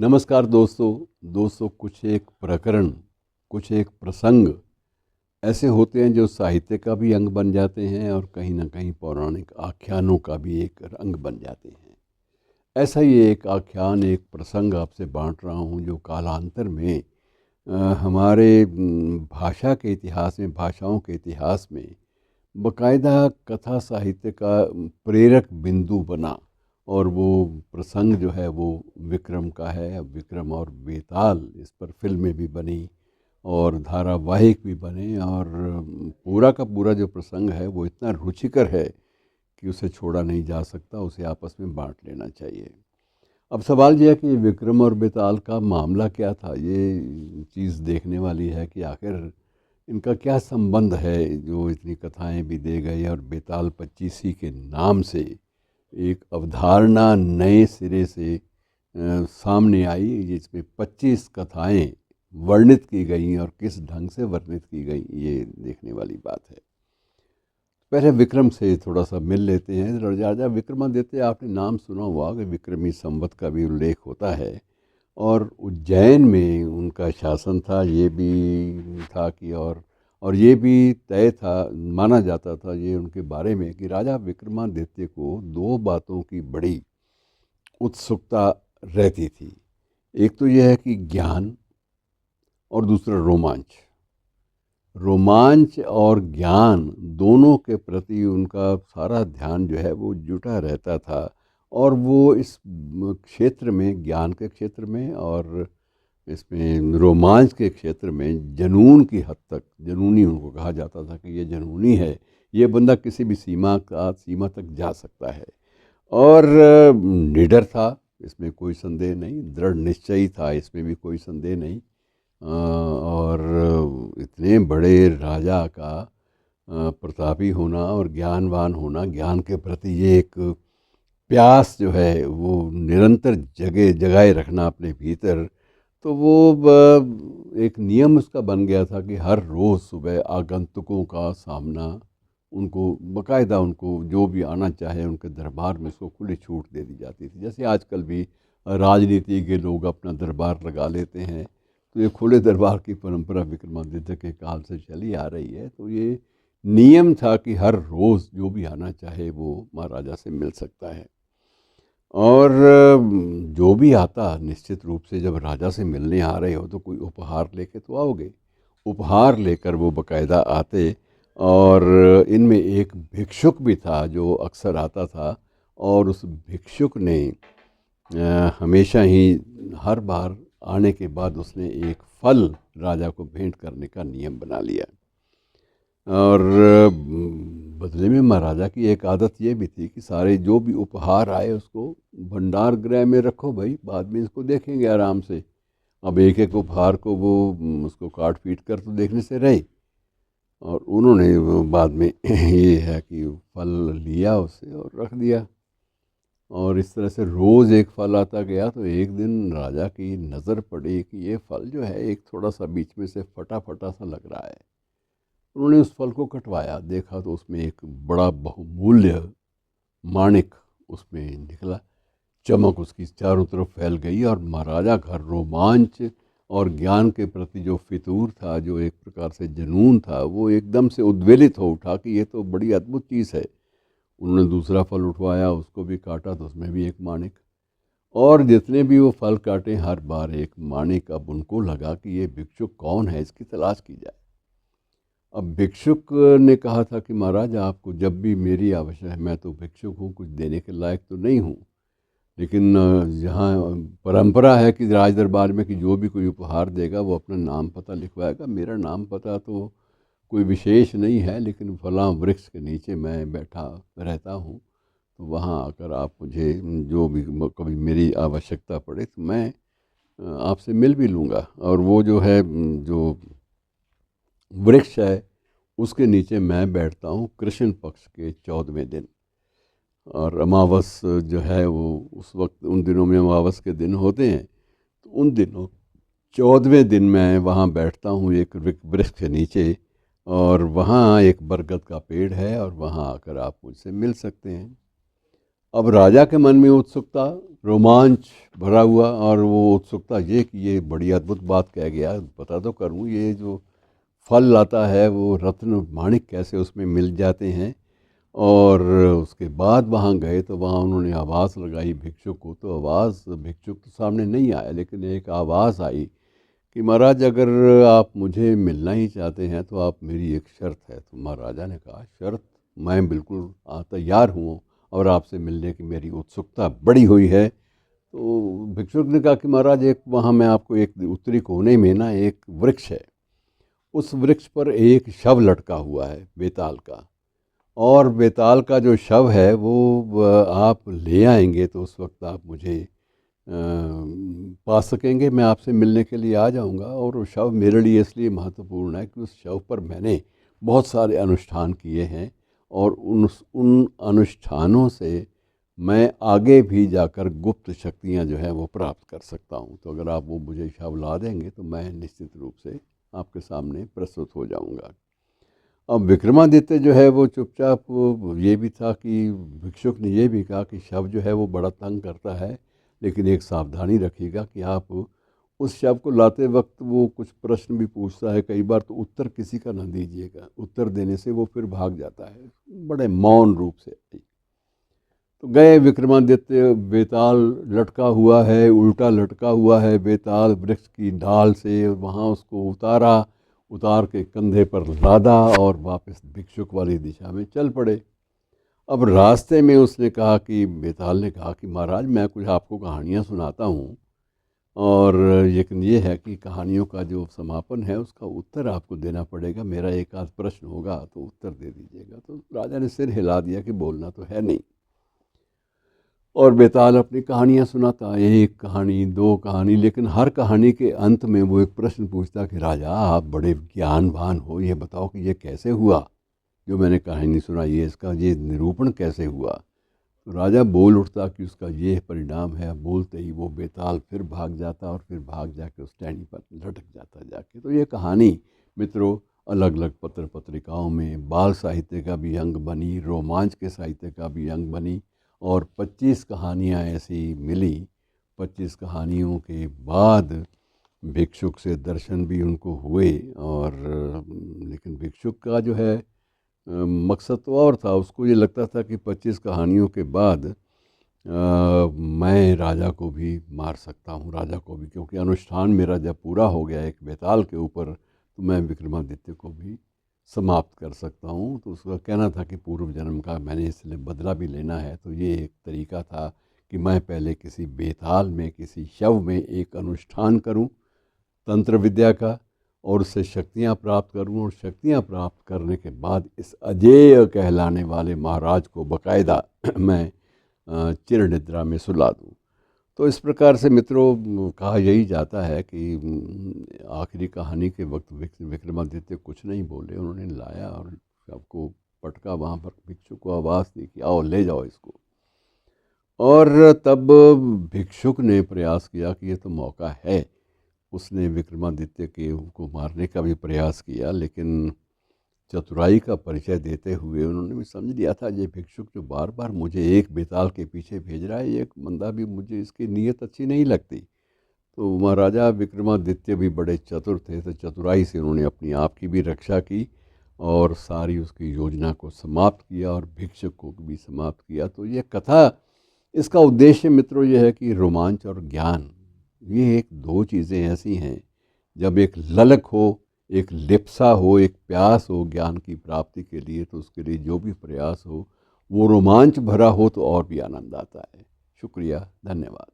नमस्कार दोस्तों कुछ एक प्रकरण, कुछ एक प्रसंग ऐसे होते हैं जो साहित्य का भी अंग बन जाते हैं और कहीं ना कहीं पौराणिक आख्यानों का भी एक अंग बन जाते हैं। ऐसा ही एक आख्यान, एक प्रसंग आपसे बांट रहा हूँ जो कालांतर में हमारे भाषा के इतिहास में, भाषाओं के इतिहास में बकायदा कथा साहित्य का प्रेरक बिंदु बना। और वो प्रसंग जो है वो विक्रम का है। विक्रम और बेताल, इस पर फिल्में भी बनी और धारावाहिक भी बने, और पूरा का पूरा जो प्रसंग है वो इतना रुचिकर है कि उसे छोड़ा नहीं जा सकता, उसे आपस में बांट लेना चाहिए। अब सवाल यह है कि विक्रम और बेताल का मामला क्या था। ये चीज़ देखने वाली है कि आखिर इनका क्या संबंध है जो इतनी कथाएं भी दे गई। और बेताल पच्चीसी के नाम से एक अवधारणा नए सिरे से सामने आई, जिसमें 25 कथाएं वर्णित की गई और किस ढंग से वर्णित की गई, ये देखने वाली बात है। पहले विक्रम से थोड़ा सा मिल लेते हैं। राजा विक्रमादित्य, आपने नाम सुना हुआ कि विक्रमी संवत का भी उल्लेख होता है। और उज्जैन में उनका शासन था, ये भी था कि और ये भी तय था, माना जाता था ये उनके बारे में कि राजा विक्रमादित्य को दो बातों की बड़ी उत्सुकता रहती थी। एक तो यह है कि ज्ञान, और दूसरा रोमांच। रोमांच और ज्ञान दोनों के प्रति उनका सारा ध्यान जो है वो जुटा रहता था। और वो इस क्षेत्र में, ज्ञान के क्षेत्र में और इसमें रोमांच के क्षेत्र में जुनून की हद तक, जुनूनी उनको कहा जाता था कि ये जुनूनी है, ये बंदा किसी भी सीमा तक जा सकता है। और निडर था, इसमें कोई संदेह नहीं। दृढ़ निश्चयी था, इसमें भी कोई संदेह नहीं। और इतने बड़े राजा का प्रतापी होना और ज्ञानवान होना, ज्ञान के प्रति ये एक प्यास जो है वो निरंतर जगाए रखना अपने भीतर, तो वो एक नियम उसका बन गया था कि हर रोज़ सुबह आगंतुकों का सामना, उनको बाकायदा, उनको जो भी आना चाहे उनके दरबार में उसको खुली छूट दे दी जाती थी। जैसे आजकल भी राजनीति के लोग अपना दरबार लगा लेते हैं, तो ये खुले दरबार की परंपरा विक्रमादित्य के काल से चली आ रही है। तो ये नियम था कि हर रोज़ जो भी आना चाहे वो महाराजा से मिल सकता है। और जो भी आता, निश्चित रूप से जब राजा से मिलने आ रहे हो तो कोई उपहार लेके तो आओगे। उपहार लेकर वो बाकायदा आते। और इनमें एक भिक्षुक भी था जो अक्सर आता था। और उस भिक्षुक ने हमेशा ही, हर बार आने के बाद उसने एक फल राजा को भेंट करने का नियम बना लिया। और बदले में महाराजा की एक आदत ये भी थी कि सारे जो भी उपहार आए उसको भंडार गृह में रखो भाई, बाद में इसको देखेंगे आराम से। अब एक एक उपहार को वो उसको काट पीट कर तो देखने से रहे। और उन्होंने वो बाद में ये है कि फल लिया उससे और रख दिया। और इस तरह से रोज़ एक फल आता गया। तो एक दिन राजा की नज़र पड़ी कि ये फल जो है एक थोड़ा सा बीच में से फटा फटा सा लग रहा है। उन्होंने उस फल को कटवाया, देखा तो उसमें एक बड़ा बहुमूल्य माणिक उसमें निकला। चमक उसकी चारों तरफ फैल गई और महाराजा का रोमांच और ज्ञान के प्रति जो फितूर था, जो एक प्रकार से जुनून था, वो एकदम से उद्वेलित हो उठा कि ये तो बड़ी अद्भुत चीज़ है। उन्होंने दूसरा फल उठवाया, उसको भी काटा तो उसमें भी एक माणिक। और जितने भी वो फल काटे, हर बार एक माणिक। अब उनको लगा कि ये भिक्षुक कौन है, इसकी तलाश की जाए। अब भिक्षुक ने कहा था कि महाराज, आपको जब भी मेरी आवश्यकता है, मैं तो भिक्षुक हूँ, कुछ देने के लायक तो नहीं हूँ, लेकिन यहाँ परंपरा है कि राज दरबार में कि जो भी कोई उपहार देगा वो अपना नाम पता लिखवाएगा। मेरा नाम पता तो कोई विशेष नहीं है, लेकिन फलां वृक्ष के नीचे मैं बैठा रहता हूँ, तो वहाँ आकर आप मुझे जो भी कभी मेरी आवश्यकता पड़े तो मैं आपसे मिल भी लूँगा। और वो जो है, जो वृक्ष है, उसके नीचे मैं बैठता हूँ कृष्ण पक्ष के 14वें दिन। और अमावस जो है वो उस वक्त, उन दिनों में अमावस के दिन होते हैं, तो उन दिनों 14वें दिन मैं वहाँ बैठता हूँ एक वृक्ष के नीचे। और वहाँ एक बरगद का पेड़ है और वहाँ आकर आप मुझसे मिल सकते हैं। अब राजा के मन में उत्सुकता, रोमांच भरा हुआ, और वो उत्सुकता ये कि ये बड़ी अद्भुत बात कह गया, पता तो करूँ ये जो फल लाता है वो रत्न माणिक कैसे उसमें मिल जाते हैं। और उसके बाद वहाँ गए तो वहाँ उन्होंने आवाज़ लगाई भिक्षुक को, तो आवाज़ भिक्षुक तो सामने नहीं आया, लेकिन एक आवाज़ आई कि महाराज अगर आप मुझे मिलना ही चाहते हैं तो आप, मेरी एक शर्त है। तो महाराजा ने कहा शर्त, मैं बिल्कुल तैयार हूँ और आपसे मिलने की मेरी उत्सुकता बढ़ी हुई है। तो भिक्षुक ने कहा कि महाराज एक वहाँ मैं आपको एक उत्तरी कोने में ना एक वृक्ष है, उस वृक्ष पर एक शव लटका हुआ है बेताल का, और बेताल का जो शव है वो आप ले आएंगे तो उस वक्त आप मुझे पा सकेंगे, मैं आपसे मिलने के लिए आ जाऊंगा। और वो शव मेरे लिए इसलिए महत्वपूर्ण है कि उस शव पर मैंने बहुत सारे अनुष्ठान किए हैं, और उन अनुष्ठानों से मैं आगे भी जाकर गुप्त शक्तियां जो है वो प्राप्त कर सकता हूं। तो अगर आप वो मुझे शव ला देंगे तो मैं निश्चित रूप से आपके सामने प्रस्तुत हो जाऊंगा। अब विक्रमादित्य जो है वो चुपचाप, ये भी था कि भिक्षुक ने ये भी कहा कि शव जो है वो बड़ा तंग करता है, लेकिन एक सावधानी रखिएगा कि आप उस शव को लाते वक्त वो कुछ प्रश्न भी पूछता है कई बार, तो उत्तर किसी का न दीजिएगा, उत्तर देने से वो फिर भाग जाता है। बड़े मौन रूप से तो गए विक्रमादित्य, बेताल लटका हुआ है, उल्टा लटका हुआ है बेताल वृक्ष की ढाल से, वहाँ उसको उतारा, उतार के कंधे पर लादा और वापस भिक्षुक वाली दिशा में चल पड़े। अब रास्ते में उसने कहा कि, बेताल ने कहा कि महाराज मैं कुछ आपको कहानियाँ सुनाता हूँ, और लेकिन ये है कि कहानियों का जो समापन है उसका उत्तर आपको देना पड़ेगा, मेरा एक आध प्रश्न होगा तो उत्तर दे दीजिएगा। तो राजा ने सिर हिला दिया कि बोलना तो है नहीं, और बेताल अपनी कहानियाँ सुनाता, एक कहानी दो कहानी, लेकिन हर कहानी के अंत में वो एक प्रश्न पूछता कि राजा आप बड़े ज्ञानवान हो, ये बताओ कि ये कैसे हुआ, जो मैंने कहानी सुनाई है इसका ये निरूपण कैसे हुआ। तो राजा बोल उठता कि उसका ये परिणाम है। बोलते ही वो बेताल फिर भाग जाता, और फिर भाग जाके उस टहनी पर लटक जाता जाके। तो ये कहानी मित्रों अलग अलग पत्र पत्रिकाओं में बाल साहित्य का भी अंग बनी, रोमांच के साहित्य का भी अंग बनी, और 25 कहानियाँ ऐसी मिली। 25 कहानियों के बाद भिक्षुक से दर्शन भी उनको हुए, और लेकिन भिक्षुक का जो है मकसद तो और था, उसको ये लगता था कि 25 कहानियों के बाद मैं राजा को भी मार सकता हूँ, राजा को भी, क्योंकि अनुष्ठान मेरा जब पूरा हो गया एक बेताल के ऊपर, तो मैं विक्रमादित्य को भी समाप्त कर सकता हूँ। तो उसका कहना था कि पूर्व जन्म का मैंने इसलिए बदला भी लेना है। तो ये एक तरीका था कि मैं पहले किसी बेताल में, किसी शव में एक अनुष्ठान करूँ तंत्र विद्या का, और उससे शक्तियाँ प्राप्त करूँ, और शक्तियाँ प्राप्त करने के बाद इस अजेय कहलाने वाले महाराज को बाकायदा मैं चिर निद्रा में सुला दूँ। तो इस प्रकार से मित्रों कहा यही जाता है कि आखिरी कहानी के वक्त विक्रमादित्य कुछ नहीं बोले, उन्होंने लाया और सबको पटका, वहाँ पर भिक्षुक को आवाज़ दी कि आओ ले जाओ इसको। और तब भिक्षुक ने प्रयास किया कि ये तो मौका है, उसने विक्रमादित्य के उनको मारने का भी प्रयास किया, लेकिन चतुराई का परिचय देते हुए उन्होंने भी समझ लिया था ये भिक्षुक जो बार बार मुझे एक बेताल के पीछे भेज रहा है, ये एक बंदा भी, मुझे इसकी नीयत अच्छी नहीं लगती। तो महाराजा विक्रमादित्य भी बड़े चतुर थे, तो चतुराई से उन्होंने अपनी आप की भी रक्षा की और सारी उसकी योजना को समाप्त किया और भिक्षुक को भी समाप्त किया। तो ये कथा, इसका उद्देश्य मित्रों ये है कि रोमांच और ज्ञान, ये एक दो चीज़ें ऐसी हैं, जब एक ललक हो, एक लिप्सा हो, एक प्यास हो ज्ञान की प्राप्ति के लिए, तो उसके लिए जो भी प्रयास हो वो रोमांच भरा हो तो और भी आनंद आता है। शुक्रिया, धन्यवाद।